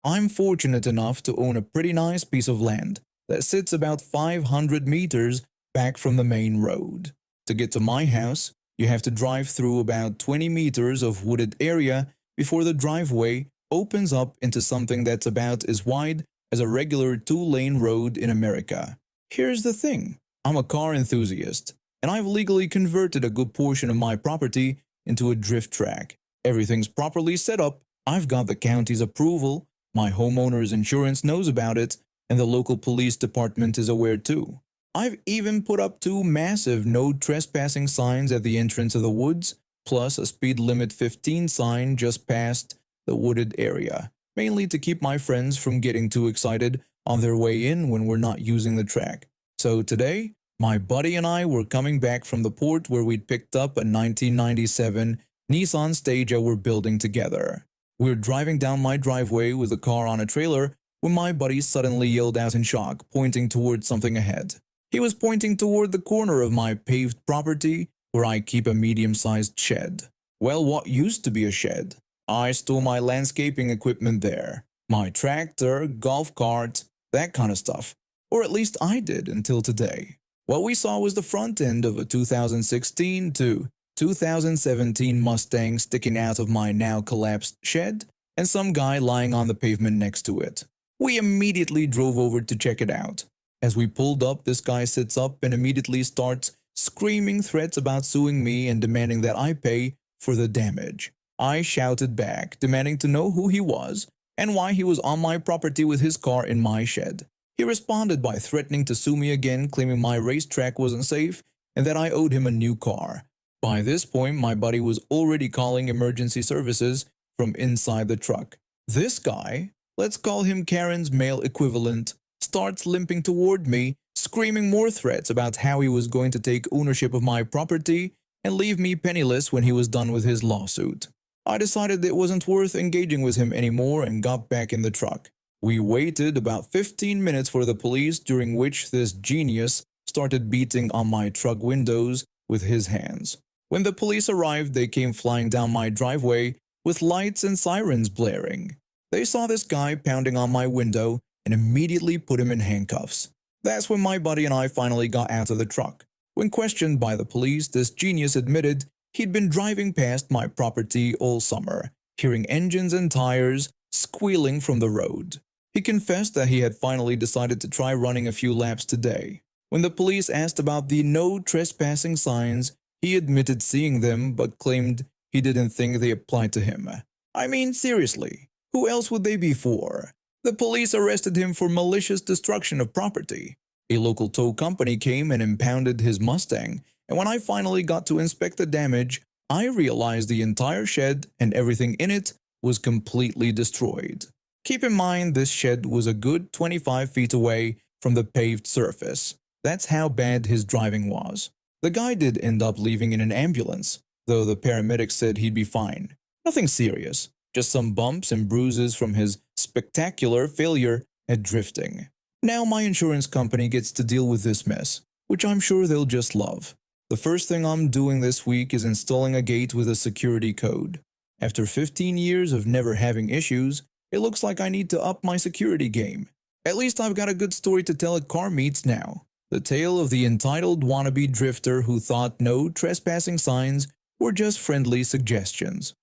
I'm fortunate enough to own a pretty nice piece of land that sits about 500 meters back from the main road. To get to my house, you have to drive through about 20 meters of wooded area before the driveway opens up into something that's about as wide as a regular two-lane road in America. Here's the thing. I'm a car enthusiast, and I've legally converted a good portion of my property into a drift track. Everything's properly set up. I've got the county's approval, my homeowner's insurance knows about it, and the local police department is aware too. I've even put up two massive no trespassing signs at the entrance of the woods, plus a speed limit 15 sign just past the wooded area, mainly to keep my friends from getting too excited on their way in when we're not using the track. So today, my buddy and I were coming back from the port where we'd picked up a 1997 Nissan Stagea we're building together. We were driving down my driveway with the car on a trailer when my buddy suddenly yelled out in shock, pointing towards something ahead. He was pointing toward the corner of my paved property where I keep a medium-sized shed. Well, what used to be a shed. I store my landscaping equipment there. My tractor, golf cart, that kind of stuff. Or at least I did until today. What we saw was the front end of a 2016 to 2017 Mustang sticking out of my now collapsed shed, and some guy lying on the pavement next to it. We immediately drove over to check it out. As we pulled up, this guy sits up and immediately starts screaming threats about suing me and demanding that I pay for the damage. I shouted back, demanding to know who he was and why he was on my property with his car in my shed. He responded by threatening to sue me again, claiming my racetrack wasn't safe and that I owed him a new car. By this point, my buddy was already calling emergency services from inside the truck. This guy, let's call him Karen's male equivalent, starts limping toward me, screaming more threats about how he was going to take ownership of my property and leave me penniless when he was done with his lawsuit. I decided it wasn't worth engaging with him anymore and got back in the truck. We waited about 15 minutes for the police, during which this genius started beating on my truck windows with his hands. When the police arrived, they came flying down my driveway with lights and sirens blaring. They saw this guy pounding on my window and immediately put him in handcuffs. That's when my buddy and I finally got out of the truck. When questioned by the police, this genius admitted he'd been driving past my property all summer, hearing engines and tires squealing from the road. He confessed that he had finally decided to try running a few laps today. When the police asked about the no trespassing signs, he admitted seeing them but claimed he didn't think they applied to him. I mean, seriously, who else would they be for? The police arrested him for malicious destruction of property. A local tow company came and impounded his Mustang, and when I finally got to inspect the damage, I realized the entire shed and everything in it was completely destroyed. Keep in mind, this shed was a good 25 feet away from the paved surface. That's how bad his driving was. The guy did end up leaving in an ambulance, though the paramedics said he'd be fine. Nothing serious, just some bumps and bruises from his spectacular failure at drifting. Now my insurance company gets to deal with this mess, which I'm sure they'll just love. The first thing I'm doing this week is installing a gate with a security code. After 15 years of never having issues, it looks like I need to up my security game. At least I've got a good story to tell at car meets now. The tale of the entitled wannabe drifter who thought no trespassing signs were just friendly suggestions.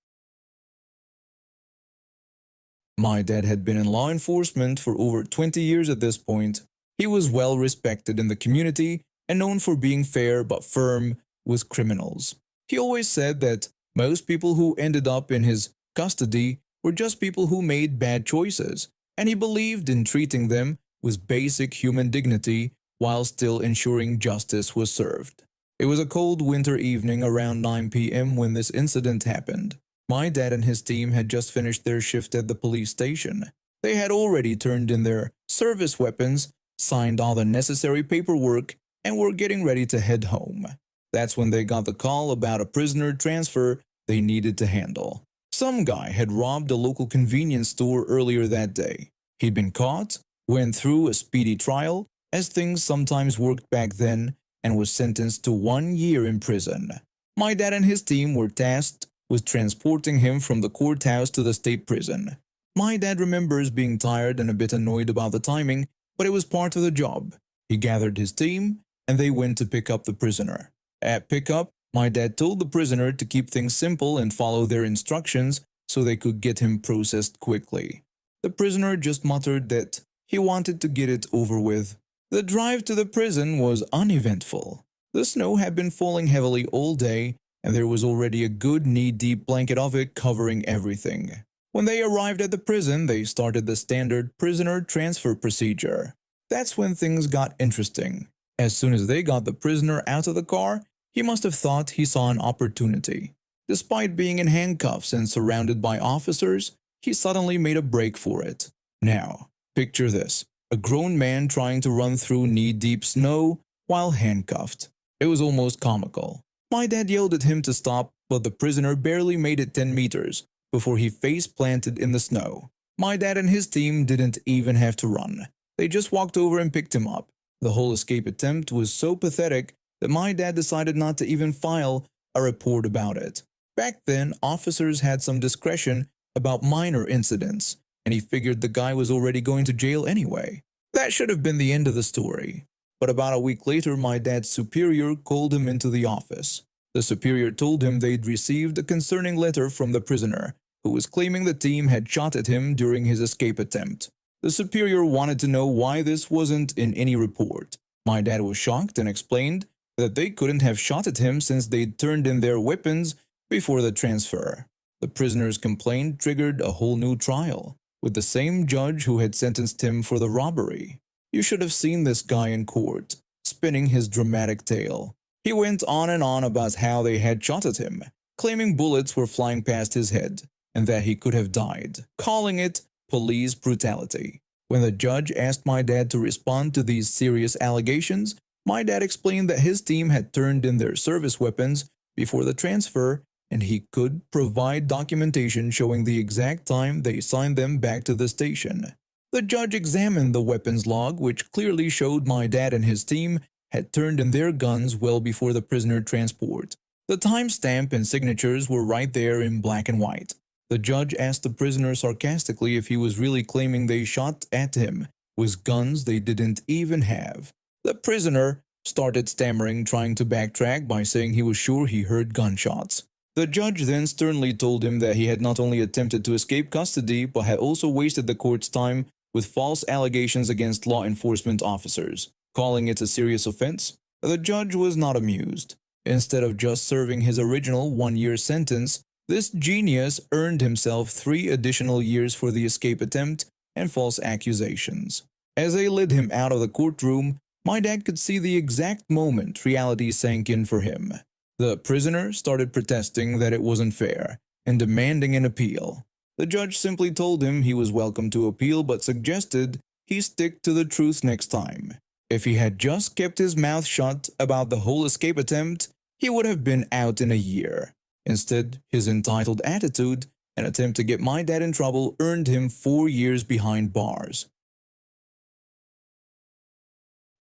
My dad had been in law enforcement for over 20 years at this point. He was well respected in the community and known for being fair but firm with criminals. He always said that most people who ended up in his custody were just people who made bad choices, and he believed in treating them with basic human dignity while still ensuring justice was served. It was a cold winter evening around 9 p.m. when this incident happened. My dad and his team had just finished their shift at the police station. They had already turned in their service weapons, signed all the necessary paperwork, and were getting ready to head home. That's when they got the call about a prisoner transfer they needed to handle. Some guy had robbed a local convenience store earlier that day. He'd been caught, went through a speedy trial, as things sometimes worked back then, and was sentenced to 1 year in prison. My dad and his team were tasked with transporting him from the courthouse to the state prison. My dad remembers being tired and a bit annoyed about the timing, but it was part of the job. He gathered his team, and they went to pick up the prisoner. At pickup, my dad told the prisoner to keep things simple and follow their instructions so they could get him processed quickly. The prisoner just muttered that he wanted to get it over with. The drive to the prison was uneventful. The snow had been falling heavily all day, and there was already a good knee-deep blanket of it covering everything. When they arrived at the prison, they started the standard prisoner transfer procedure. That's when things got interesting. As soon as they got the prisoner out of the car, he must have thought he saw an opportunity. Despite being in handcuffs and surrounded by officers, he suddenly made a break for it. Now, picture this: a grown man trying to run through knee-deep snow while handcuffed. It was almost comical. My dad yelled at him to stop, but the prisoner barely made it 10 meters before he face-planted in the snow. My dad and his team didn't even have to run. They just walked over and picked him up. The whole escape attempt was so pathetic that my dad decided not to even file a report about it. Back then, officers had some discretion about minor incidents, and he figured the guy was already going to jail anyway. That should have been the end of the story. But about a week later, my dad's superior called him into the office. The superior told him they'd received a concerning letter from the prisoner, who was claiming the team had shot at him during his escape attempt. The superior wanted to know why this wasn't in any report. My dad was shocked and explained that they couldn't have shot at him since they'd turned in their weapons before the transfer. The prisoner's complaint triggered a whole new trial, with the same judge who had sentenced him for the robbery. You should have seen this guy in court, spinning his dramatic tale. He went on and on about how they had shot at him, claiming bullets were flying past his head, and that he could have died, calling it police brutality. When the judge asked my dad to respond to these serious allegations, my dad explained that his team had turned in their service weapons before the transfer, and he could provide documentation showing the exact time they signed them back to the station. The judge examined the weapons log, which clearly showed my dad and his team had turned in their guns well before the prisoner transport. The timestamp and signatures were right there in black and white. The judge asked the prisoner sarcastically if he was really claiming they shot at him with guns they didn't even have. The prisoner started stammering, trying to backtrack by saying he was sure he heard gunshots. The judge then sternly told him that he had not only attempted to escape custody, but had also wasted the court's time with false allegations against law enforcement officers, calling it a serious offense. The judge was not amused. Instead of just serving his original 1-year sentence, this genius earned himself 3 additional years for the escape attempt and false accusations. As they led him out of the courtroom, my dad could see the exact moment reality sank in for him. The prisoner started protesting that it wasn't fair and demanding an appeal. The judge simply told him he was welcome to appeal, but suggested he stick to the truth next time. If he had just kept his mouth shut about the whole escape attempt, he would have been out in a year. Instead, his entitled attitude and attempt to get my dad in trouble earned him 4 years behind bars.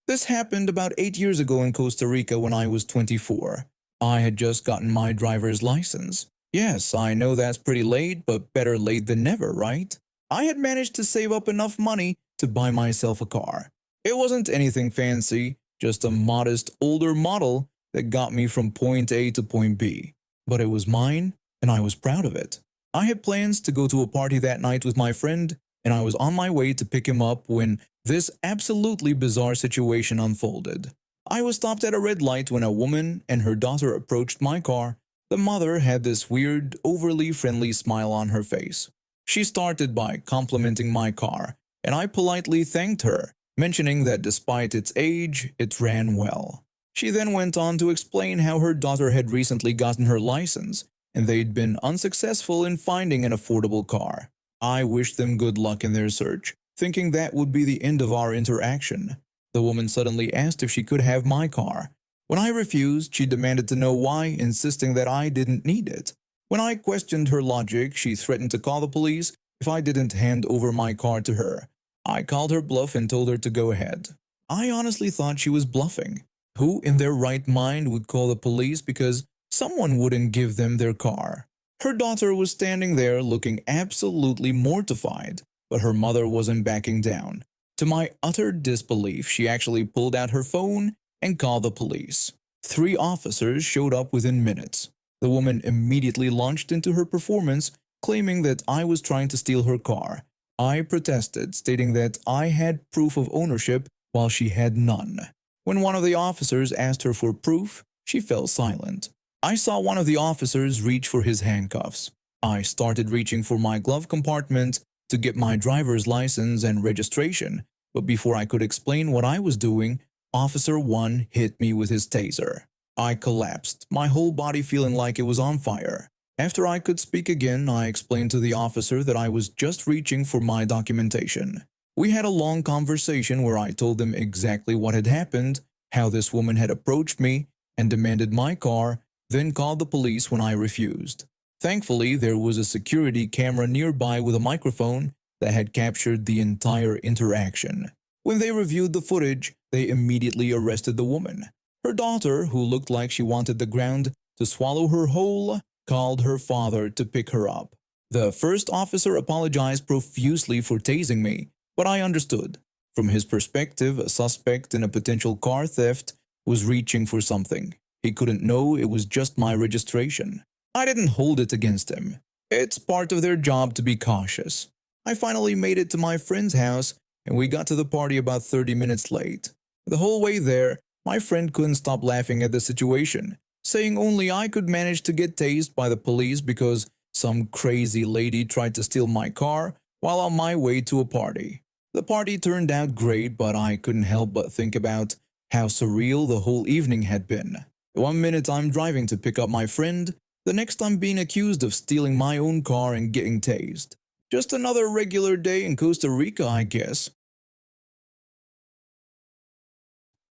This happened about 8 years ago in Costa Rica when I was 24. I had just gotten my driver's license. Yes, I know that's pretty late, but better late than never, right? I had managed to save up enough money to buy myself a car. It wasn't anything fancy, just a modest older model that got me from point A to point B. But it was mine, and I was proud of it. I had plans to go to a party that night with my friend, and I was on my way to pick him up when this absolutely bizarre situation unfolded. I was stopped at a red light when a woman and her daughter approached my car. The mother had this weird, overly friendly smile on her face. She started by complimenting my car, and I politely thanked her, mentioning that despite its age, it ran well. She then went on to explain how her daughter had recently gotten her license, and they'd been unsuccessful in finding an affordable car. I wished them good luck in their search, thinking that would be the end of our interaction. The woman suddenly asked if she could have my car. When I refused, she demanded to know why, insisting that I didn't need it. When I questioned her logic, she threatened to call the police if I didn't hand over my car to her. I called her bluff and told her to go ahead. I honestly thought she was bluffing. Who in their right mind would call the police because someone wouldn't give them their car? Her daughter was standing there looking absolutely mortified, but her mother wasn't backing down. To my utter disbelief, she actually pulled out her phone and called the police. 3 officers showed up within minutes. The woman immediately launched into her performance, claiming that I was trying to steal her car. I protested, stating that I had proof of ownership while she had none. When one of the officers asked her for proof, she fell silent. I saw one of the officers reach for his handcuffs. I started reaching for my glove compartment to get my driver's license and registration, but before I could explain what I was doing, Officer 1 hit me with his taser. I collapsed, my whole body feeling like it was on fire. After I could speak again, I explained to the officer that I was just reaching for my documentation. We had a long conversation where I told him exactly what had happened, how this woman had approached me and demanded my car, then called the police when I refused. Thankfully, there was a security camera nearby with a microphone that had captured the entire interaction. When they reviewed the footage, they immediately arrested the woman. Her daughter, who looked like she wanted the ground to swallow her whole, called her father to pick her up. The first officer apologized profusely for tasing me, but I understood. From his perspective, a suspect in a potential car theft was reaching for something. He couldn't know it was just my registration. I didn't hold it against him. It's part of their job to be cautious. I finally made it to my friend's house, and we got to the party about 30 minutes late. The whole way there, my friend couldn't stop laughing at the situation, saying only I could manage to get tased by the police because some crazy lady tried to steal my car while on my way to a party. The party turned out great, but I couldn't help but think about how surreal the whole evening had been. 1 minute I'm driving to pick up my friend, the next I'm being accused of stealing my own car and getting tased. Just another regular day in Costa Rica, I guess.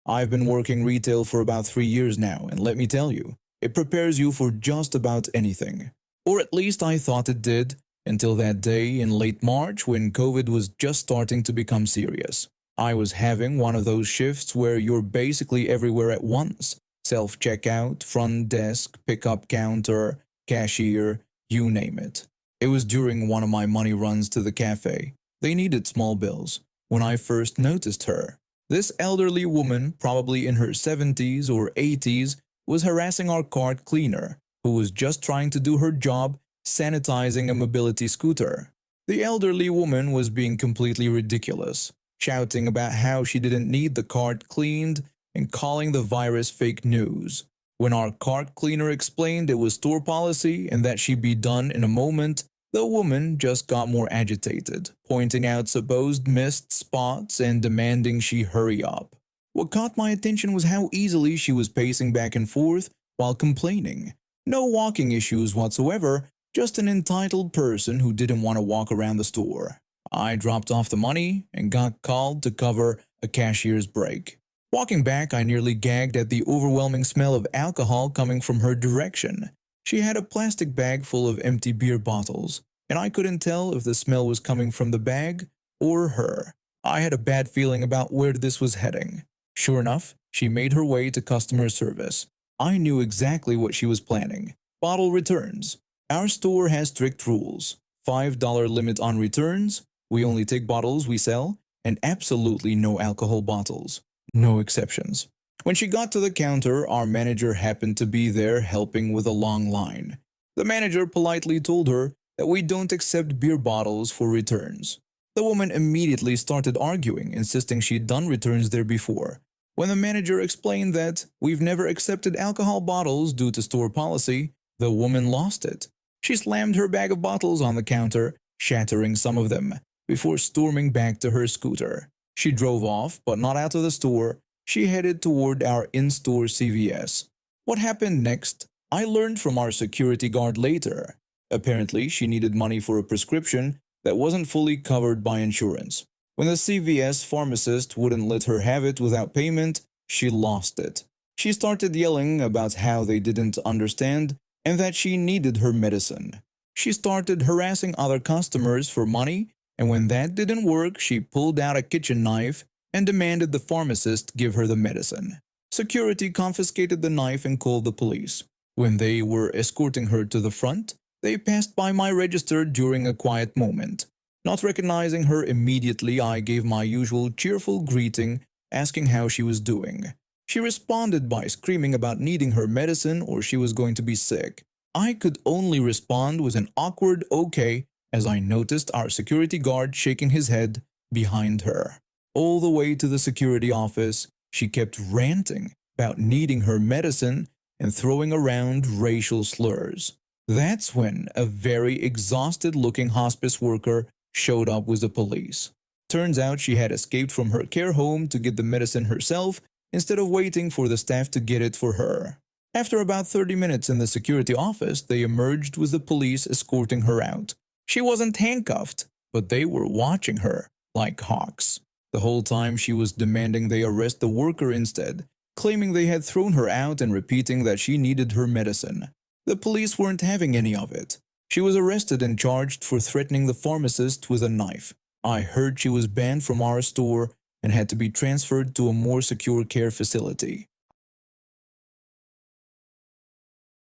I've been working retail for about 3 years now, and let me tell you, it prepares you for just about anything. Or at least I thought it did, until that day in late March when COVID was just starting to become serious. I was having one of those shifts where you're basically everywhere at once. Self-checkout, front desk, pickup counter, cashier, you name it. It was during one of my money runs to the cafe. They needed small bills. When I first noticed her, this elderly woman, probably in her 70s or 80s, was harassing our cart cleaner, who was just trying to do her job sanitizing a mobility scooter. The elderly woman was being completely ridiculous, shouting about how she didn't need the cart cleaned and calling the virus fake news. When our cart cleaner explained it was store policy and that she'd be done in a moment, the woman just got more agitated, pointing out supposed missed spots and demanding she hurry up. What caught my attention was how easily she was pacing back and forth while complaining. No walking issues whatsoever, just an entitled person who didn't want to walk around the store. I dropped off the money and got called to cover a cashier's break. Walking back, I nearly gagged at the overwhelming smell of alcohol coming from her direction. She had a plastic bag full of empty beer bottles, and I couldn't tell if the smell was coming from the bag or her. I had a bad feeling about where this was heading. Sure enough, she made her way to customer service. I knew exactly what she was planning. Bottle returns. Our store has strict rules. $5 limit on returns, we only take bottles we sell, and absolutely no alcohol bottles. No exceptions. When she got to the counter, our manager happened to be there helping with a long line. The manager politely told her that we don't accept beer bottles for returns. The woman immediately started arguing, insisting she'd done returns there before. When the manager explained that we've never accepted alcohol bottles due to store policy, the woman lost it. She slammed her bag of bottles on the counter, shattering some of them, before storming back to her scooter. She drove off, but not out of the store. She headed toward our in-store CVS. What happened next? I learned from our security guard later. Apparently, she needed money for a prescription that wasn't fully covered by insurance. When the CVS pharmacist wouldn't let her have it without payment, she lost it. She started yelling about how they didn't understand and that she needed her medicine. She started harassing other customers for money, and when that didn't work, she pulled out a kitchen knife and demanded the pharmacist give her the medicine. Security confiscated the knife and called the police. When they were escorting her to the front, They passed by my register during a quiet moment. Not recognizing her immediately, I gave my usual cheerful greeting, asking how she was doing. She responded by screaming about needing her medicine or she was going to be sick. I could only respond with an awkward okay as I noticed our security guard shaking his head behind her. All the way to the security office, she kept ranting about needing her medicine and throwing around racial slurs. That's when a very exhausted looking hospice worker showed up with the police. Turns out she had escaped from her care home to get the medicine herself instead of waiting for the staff to get it for her. After about 30 minutes in the security office, they emerged with the police escorting her out. She wasn't handcuffed, but they were watching her like hawks. The whole time she was demanding they arrest the worker instead, claiming they had thrown her out and repeating that she needed her medicine. The police weren't having any of it. She was arrested and charged for threatening the pharmacist with a knife. I heard she was banned from our store and had to be transferred to a more secure care facility.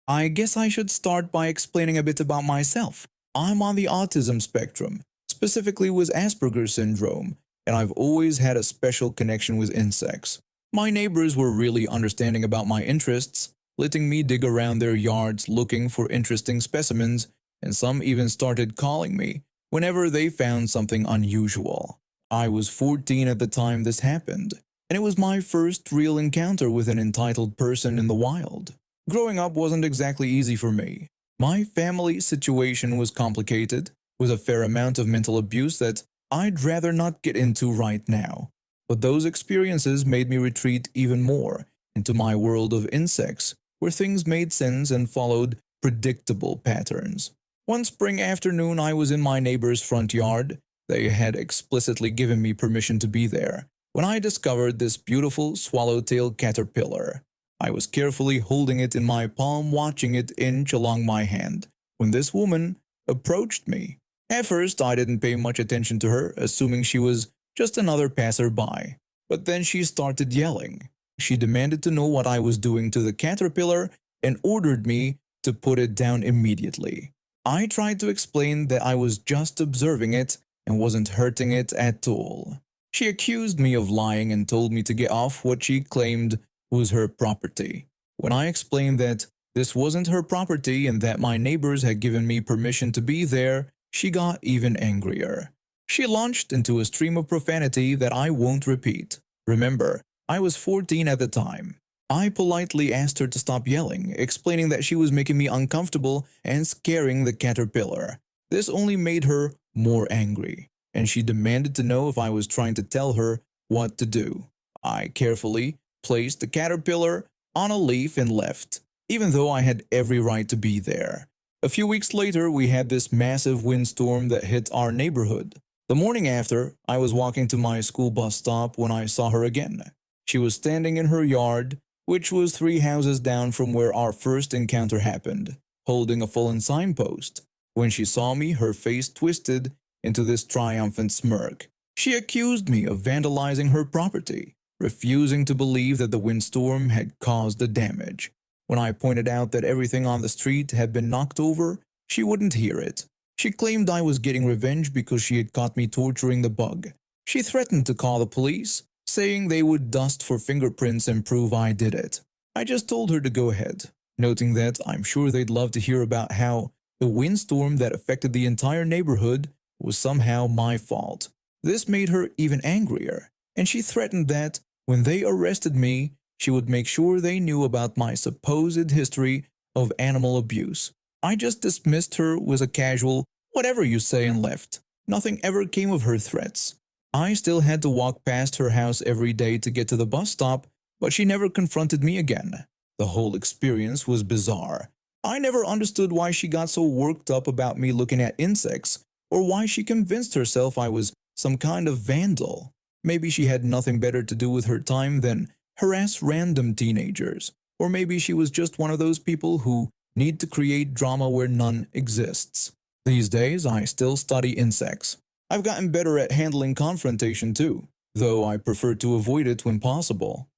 I guess I should start by explaining a bit about myself. I'm on the autism spectrum, specifically with Asperger's syndrome, and I've always had a special connection with insects. My neighbors were really understanding about my interests, letting me dig around their yards looking for interesting specimens, and some even started calling me whenever they found something unusual. I was 14 at the time this happened, and it was my first real encounter with an entitled person in the wild. Growing up wasn't exactly easy for me. My family situation was complicated, with a fair amount of mental abuse that I'd rather not get into right now. But those experiences made me retreat even more into my world of insects, where things made sense and followed predictable patterns. One spring afternoon, I was in my neighbor's front yard. They had explicitly given me permission to be there, when I discovered this beautiful swallowtail caterpillar. I was carefully holding it in my palm, watching it inch along my hand, when this woman approached me. At first, I didn't pay much attention to her, assuming she was just another passerby. But then she started yelling. She demanded to know what I was doing to the caterpillar and ordered me to put it down immediately. I tried to explain that I was just observing it and wasn't hurting it at all. She accused me of lying and told me to get off what she claimed was her property. When I explained that this wasn't her property and that my neighbors had given me permission to be there, she got even angrier. She launched into a stream of profanity that I won't repeat. Remember, I was 14 at the time. I politely asked her to stop yelling, explaining that she was making me uncomfortable and scaring the caterpillar. This only made her more angry, and she demanded to know if I was trying to tell her what to do. I carefully placed the caterpillar on a leaf and left, even though I had every right to be there. A few weeks later, we had this massive windstorm that hit our neighborhood. The morning after, I was walking to my school bus stop when I saw her again. She was standing in her yard, which was 3 houses down from where our first encounter happened, holding a fallen signpost. When she saw me, her face twisted into this triumphant smirk. She accused me of vandalizing her property, refusing to believe that the windstorm had caused the damage. When I pointed out that everything on the street had been knocked over, she wouldn't hear it. She claimed I was getting revenge because she had caught me torturing the bug. She threatened to call the police, saying they would dust for fingerprints and prove I did it. I just told her to go ahead, noting that I'm sure they'd love to hear about how the windstorm that affected the entire neighborhood was somehow my fault. This made her even angrier, and she threatened that when they arrested me, she would make sure they knew about my supposed history of animal abuse. I just dismissed her with a casual, "whatever you say," and left. Nothing ever came of her threats. I still had to walk past her house every day to get to the bus stop, but she never confronted me again. The whole experience was bizarre. I never understood why she got so worked up about me looking at insects, or why she convinced herself I was some kind of vandal. Maybe she had nothing better to do with her time than harass random teenagers, or maybe she was just one of those people who need to create drama where none exists. These days, I still study insects. I've gotten better at handling confrontation too, though I prefer to avoid it when possible.